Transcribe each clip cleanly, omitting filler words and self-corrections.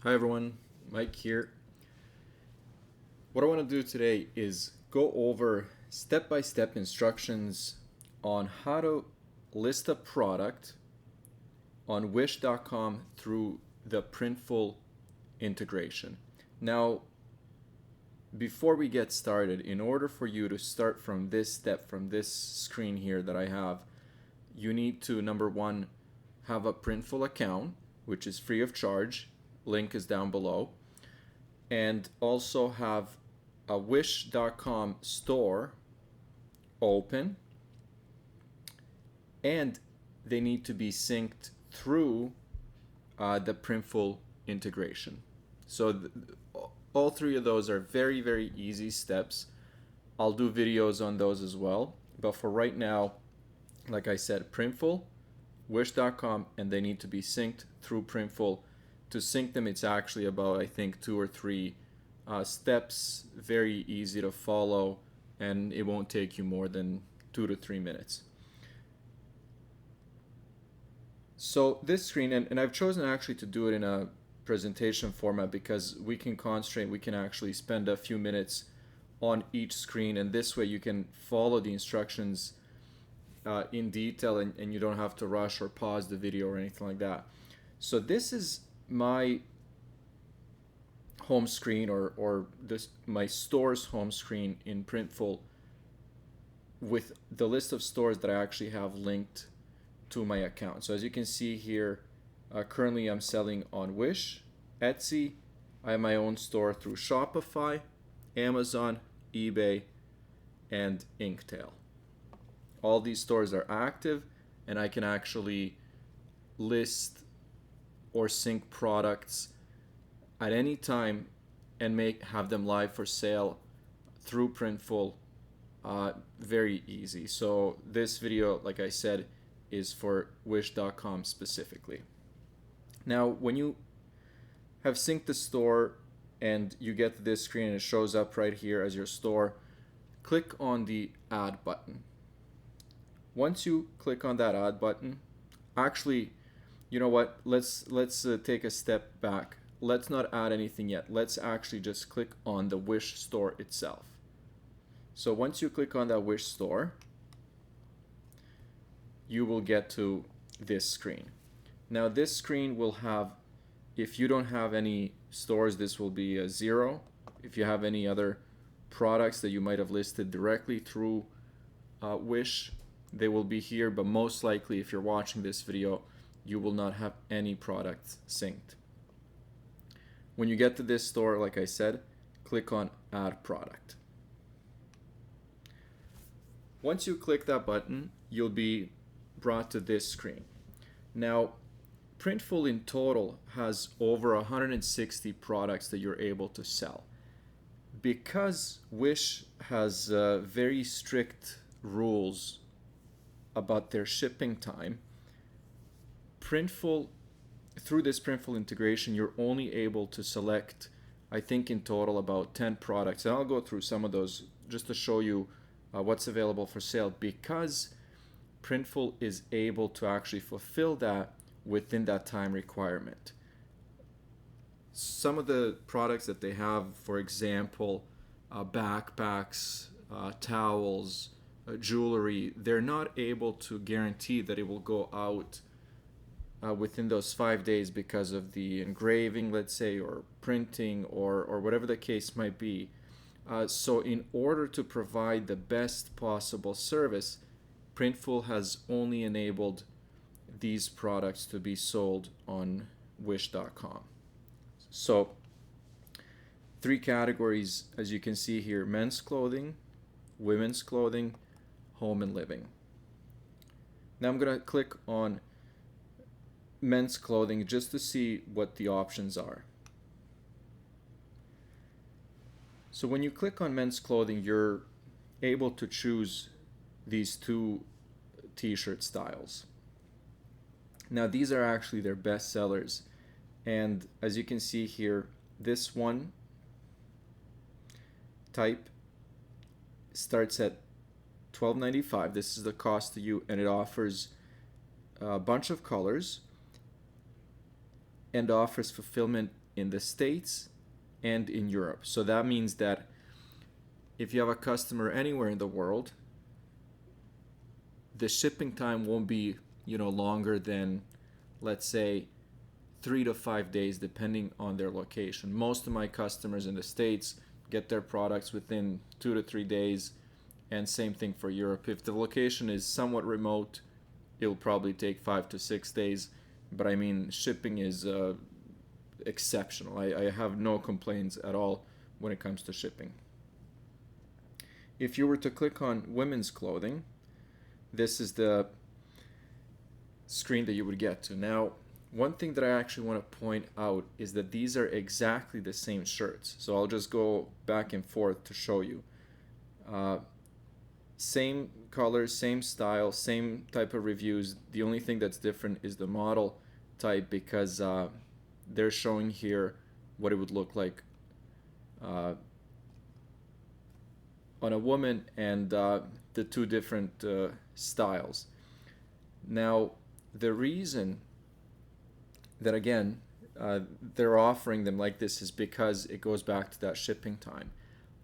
Hi everyone, Mike here. What I want to do today is go over step-by-step instructions on how to list a product on wish.com through the Printful integration. Now, before we get started, in order for you to start from this step, from this screen here that I have, you need to, number one, have a Printful account, which is free of charge. Link is down below. And also have a wish.com store open, and they need to be synced through the Printful integration. So all three of those are very, very easy steps. I'll do videos on those as well. But for right now, like I said, Printful, wish.com, and they need to be synced through Printful. To sync them, it's actually about, I think, 2 or 3 steps, very easy to follow, and it won't take you more than 2 to 3 minutes. So this screen, and I've chosen actually to do it in a presentation format because we can concentrate, we can actually spend a few minutes on each screen, and this way you can follow the instructions in detail, and you don't have to rush or pause the video or anything like that. So this is my home screen, or my store's home screen in Printful, with the list of stores that I actually have linked to my account. So as you can see here, currently I'm selling on Wish, Etsy. I have my own store through Shopify, Amazon, eBay, and Inktail. All these stores are active, and I can actually list or sync products at any time and have them live for sale through Printful. Very easy. So this video, like I said, is for wish.com specifically. Now, when you have synced the store and you get to this screen and it shows up right here as your store, click on the add button. Once you click on that add button, actually, you know what, let's take a step back. Let's not add anything yet. Let's actually just click on the Wish store itself. So once you click on that Wish store, you will get to this screen. Now this screen will have, if you don't have any stores, this will be a 0. If you have any other products that you might have listed directly through Wish, they will be here, but most likely if you're watching this video, you will not have any products synced. When you get to this store, like I said, click on Add Product. Once you click that button, you'll be brought to this screen. Now, Printful in total has over 160 products that you're able to sell. Because Wish has very strict rules about their shipping time, Printful, through this Printful integration, you're only able to select, I think in total, about 10 products. And I'll go through some of those just to show you what's available for sale, because Printful is able to actually fulfill that within that time requirement. Some of the products that they have, for example, backpacks, towels, jewelry, they're not able to guarantee that it will go out within those 5 days because of the engraving, let's say, or printing, or whatever the case might be. So in order to provide the best possible service, Printful has only enabled these products to be sold on wish.com. So 3 categories, as you can see here: men's clothing, women's clothing, home and living. Now I'm going to click on men's clothing just to see what the options are. So when you click on men's clothing, you're able to choose these 2 t-shirt styles. Now these are actually their best sellers, and as you can see here, this one type starts at $12.95. This is the cost to you, and it offers a bunch of colors and offers fulfillment in the States and in Europe. So that means that if you have a customer anywhere in the world, the shipping time won't be, longer than, let's say, 3 to 5 days, depending on their location. Most of my customers in the States get their products within 2 to 3 days, and same thing for Europe. If the location is somewhat remote, it'll probably take 5 to 6 days. But I mean, shipping is exceptional. I have no complaints at all when it comes to shipping. If you were to click on women's clothing, this is the screen that you would get to. Now, one thing that I actually want to point out is that these are exactly the same shirts. So I'll just go back and forth to show you. Same colors, same style, same type of reviews. The only thing that's different is the model type, because they're showing here what it would look like on a woman, and the two different styles. Now, the reason that, again, they're offering them like this is because it goes back to that shipping time.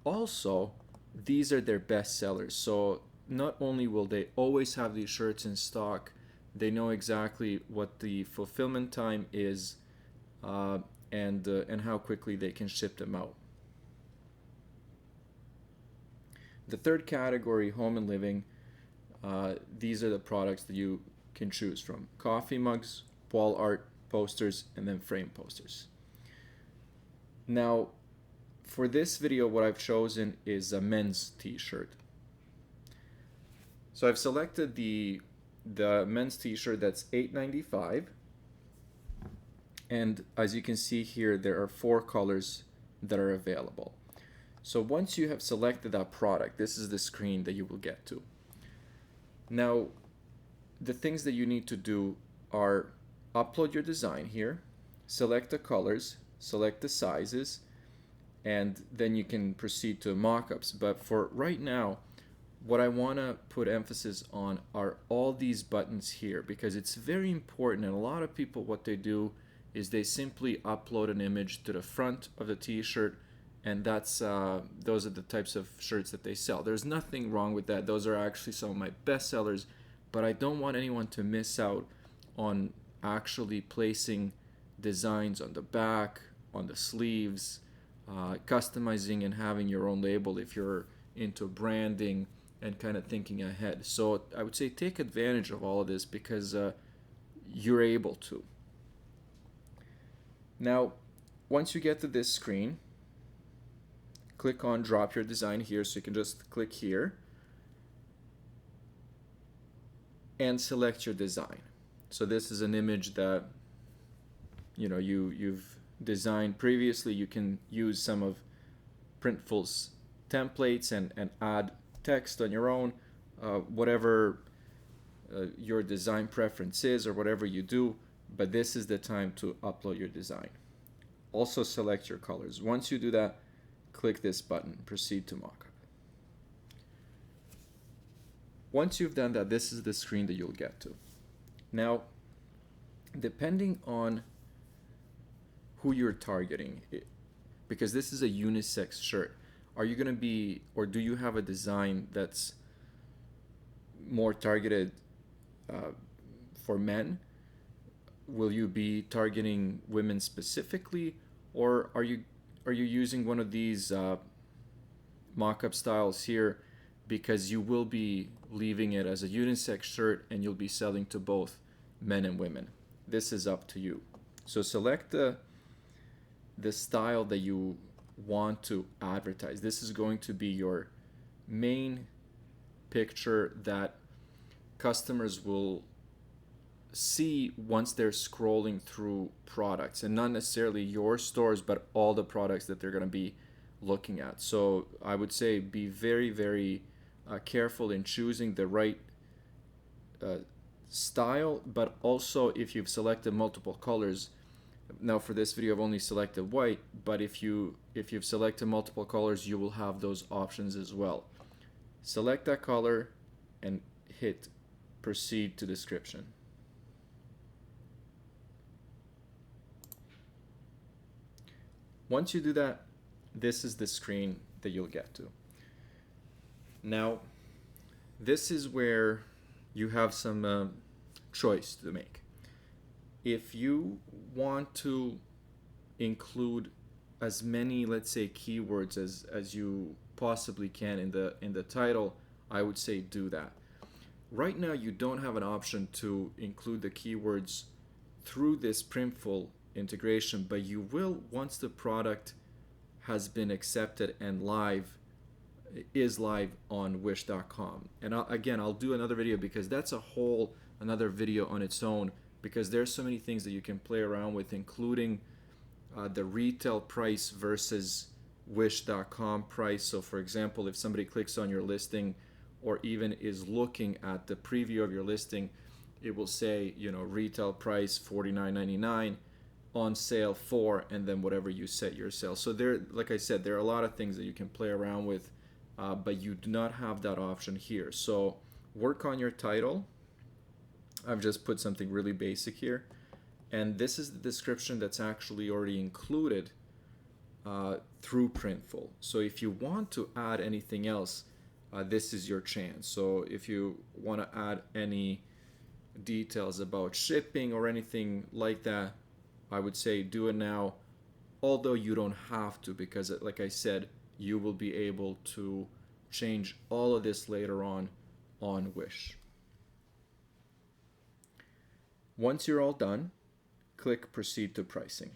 Also, these are their best sellers. So not only will they always have these shirts in stock, they know exactly what the fulfillment time is, and how quickly they can ship them out. The third category, home and living, these are the products that you can choose from: coffee mugs, wall art, posters, and then frame posters. Now, for this video, what I've chosen is a men's t-shirt. So I've selected the men's t-shirt that's $8.95, and as you can see here, there are 4 colors that are available. So once you have selected that product, this is the screen that you will get to. Now, the things that you need to do are upload your design here, select the colors, select the sizes, and then you can proceed to mockups. But for right now, what I want to put emphasis on are all these buttons here, because it's very important. And a lot of people, what they do is they simply upload an image to the front of the t-shirt, and that's those are the types of shirts that they sell. There's nothing wrong with that. Those are actually some of my best sellers, but I don't want anyone to miss out on actually placing designs on the back, on the sleeves, customizing and having your own label if you're into branding and kind of thinking ahead. So I would say take advantage of all of this, because you're able to. Now, once you get to this screen, click on drop your design here. So you can just click here and select your design. So this is an image that you've designed previously. You can use some of Printful's templates and add text on your own, whatever your design preference is, or whatever you do, but this is the time to upload your design. Also select your colors. Once you do that, click this button, proceed to mockup. Once you've done that, this is the screen that you'll get to. Now, depending on who you're targeting, because this is a unisex shirt, are you going to be, or do you have a design that's more targeted for men? Will you be targeting women specifically, or are you using one of these mock-up styles here, because you will be leaving it as a unisex shirt and you'll be selling to both men and women? This is up to you. So select the style that you want to advertise. This is going to be your main picture that customers will see once they're scrolling through products, and not necessarily your stores, but all the products that they're going to be looking at. So I would say be very, very careful in choosing the right style, but also if you've selected multiple colors. Now for this video I've only selected white, but if you've selected multiple colors, you will have those options as well. Select that color and hit proceed to description. Once you do that, this is the screen that you'll get to. Now, this is where you have some choice to make. If you want to include as many, let's say, keywords as you possibly can in the title, I would say do that. Right now, you don't have an option to include the keywords through this Printful integration, but you will once the product has been accepted and is live on wish.com. And I'll do another video because that's a whole another video on its own, because there's so many things that you can play around with, including the retail price versus wish.com price. So for example, if somebody clicks on your listing or even is looking at the preview of your listing, it will say, retail price $49.99, on sale for, and then whatever you set your sale. So there, like I said, there are a lot of things that you can play around with, but you do not have that option here. So work on your title. I've just put something really basic here, and this is the description that's actually already included through Printful. So if you want to add anything else, this is your chance. So if you want to add any details about shipping or anything like that, I would say do it now, although you don't have to, because like I said, you will be able to change all of this later on Wish. Once you're all done, click Proceed to Pricing.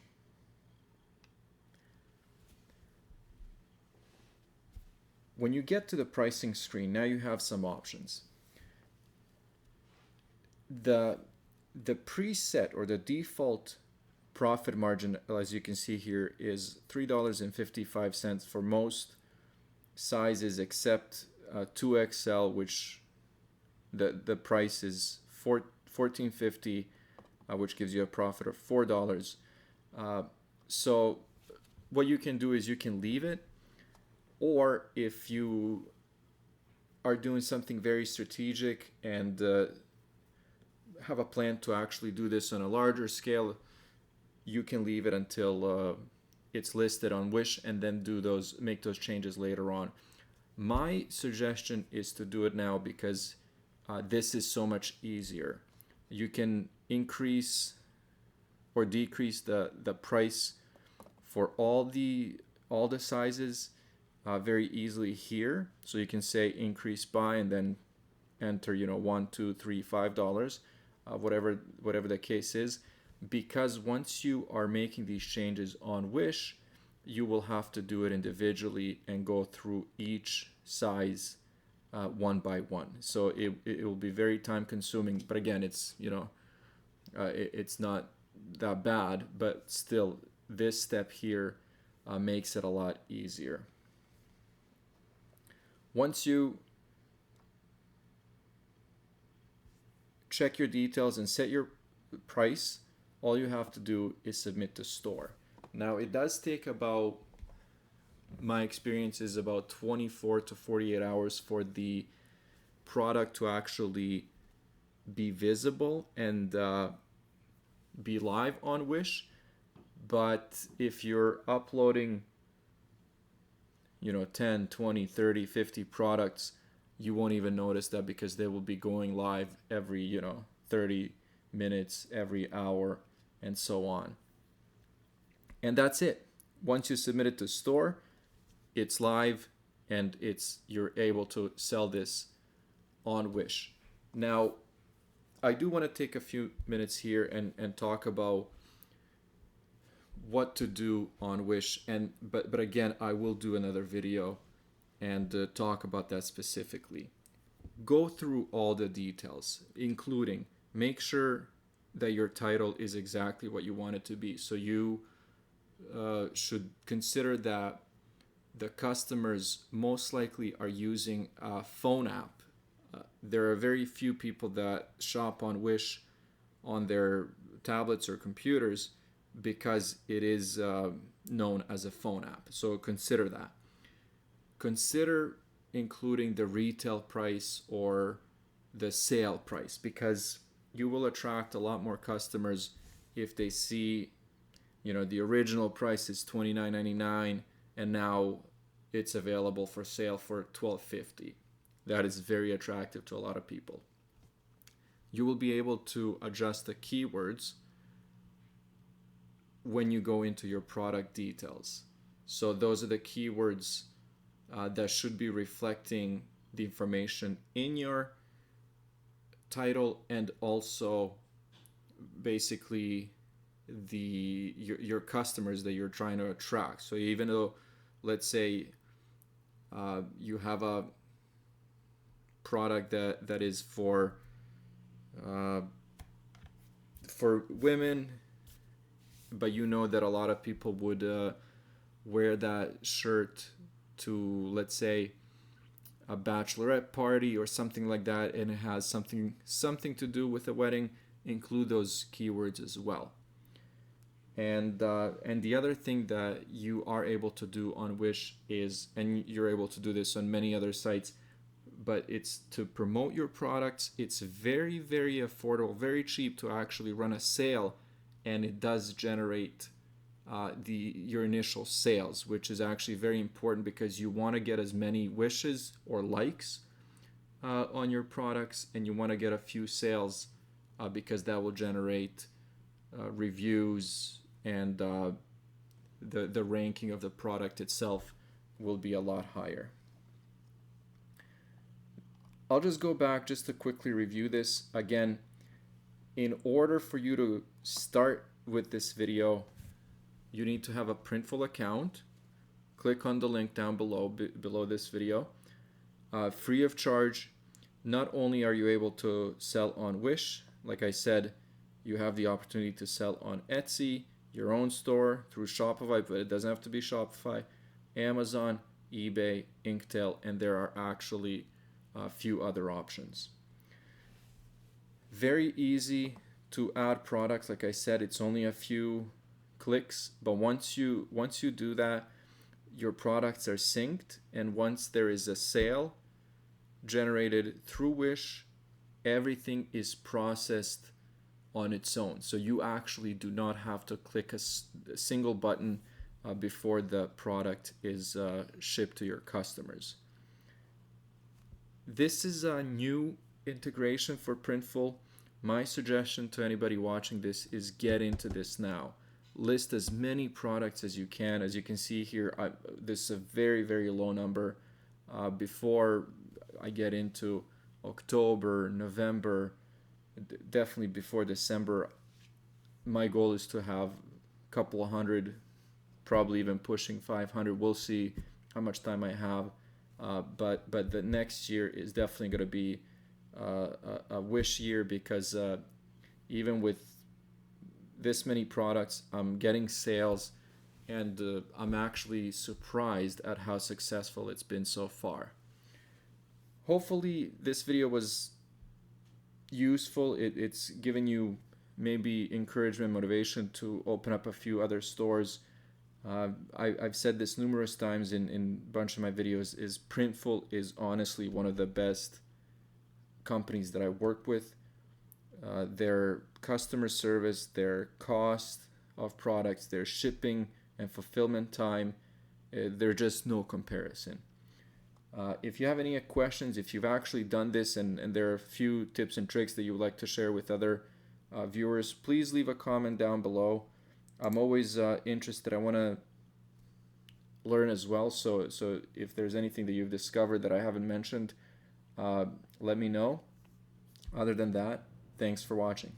When you get to the pricing screen, now you have some options. The preset or the default profit margin, as you can see here, is $3.55 for most sizes except 2XL, which the price is $14.50, which gives you a profit of $4. So what you can do is you can leave it, or if you are doing something very strategic and have a plan to actually do this on a larger scale, you can leave it until it's listed on Wish and then make those changes later on. My suggestion is to do it now because this is so much easier. You can increase or decrease the price for all the sizes very easily here. So you can say increase by and then enter $1, $2, $3, $5, whatever the case is. Because once you are making these changes on Wish, you will have to do it individually and go through each size one by one. So it will be very time consuming, but again, it's it's not that bad, but still this step here makes it a lot easier. Once you check your details and set your price, all you have to do is submit to store. Now it does take my experience is about 24 to 48 hours for the product to actually be visible and be live on Wish. But if you're uploading 10, 20, 30, 50 products, you won't even notice that because they will be going live every 30 minutes, every hour, and so on. And that's it. Once you submit it to store, it's live and you're able to sell this on Wish. Now, I do want to take a few minutes here and talk about what to do on Wish, but again, I will do another video and talk about that specifically. Go through all the details, including make sure that your title is exactly what you want it to be. So you should consider that the customers most likely are using a phone app. There are very few people that shop on Wish on their tablets or computers because it is known as a phone app. So consider that. Consider including the retail price or the sale price, because you will attract a lot more customers if they see the original price is $29.99 and now it's available for sale for $12.50. That is very attractive to a lot of people. You will be able to adjust the keywords when you go into your product details. So those are the keywords that should be reflecting the information in your title, and also basically your customers that you're trying to attract. So even though, let's say, you have a product that is for women, but you know that a lot of people would wear that shirt to, let's say, a bachelorette party or something like that, and it has something to do with a wedding, include those keywords as well. And the other thing that you are able to do on Wish is, and you're able to do this on many other sites, but it's to promote your products. It's very, very affordable, very cheap to actually run a sale, and it does generate your initial sales, which is actually very important because you want to get as many wishes or likes on your products, and you want to get a few sales because that will generate reviews, and the ranking of the product itself will be a lot higher. I'll just go back just to quickly review this again. In order for you to start with this video, you need to have a Printful account. Click on the link down below this video. Free of charge. Not only are you able to sell on Wish, like I said, you have the opportunity to sell on Etsy, your own store, through Shopify, but it doesn't have to be Shopify, Amazon, eBay, Inktail, and there are actually a few other options. Very easy to add products. Like I said, it's only a few clicks, but once you do that, your products are synced, and once there is a sale generated through Wish, everything is processed on its own. So you actually do not have to click a single button before the product is shipped to your customers. This is a new integration for Printful. My suggestion to anybody watching this is get into this now. List as many products as you can. As you can see here, this is a very, very low number. Before I get into October, November, definitely before December, my goal is to have a couple of hundred, probably even pushing 500. We'll see how much time I have. But the next year is definitely going to be a Wish year, because even with this many products, I'm getting sales, and I'm actually surprised at how successful it's been so far. Hopefully this video was useful. It's given you maybe encouragement, motivation to open up a few other stores. I've said this numerous times in a bunch of my videos, is Printful is honestly one of the best companies that I work with. Their customer service, their cost of products, their shipping and fulfillment time, there's just no comparison. If you have any questions, if you've actually done this, and there are a few tips and tricks that you would like to share with other viewers, please leave a comment down below. I'm always interested. I want to learn as well. So if there's anything that you've discovered that I haven't mentioned, let me know. Other than that, thanks for watching.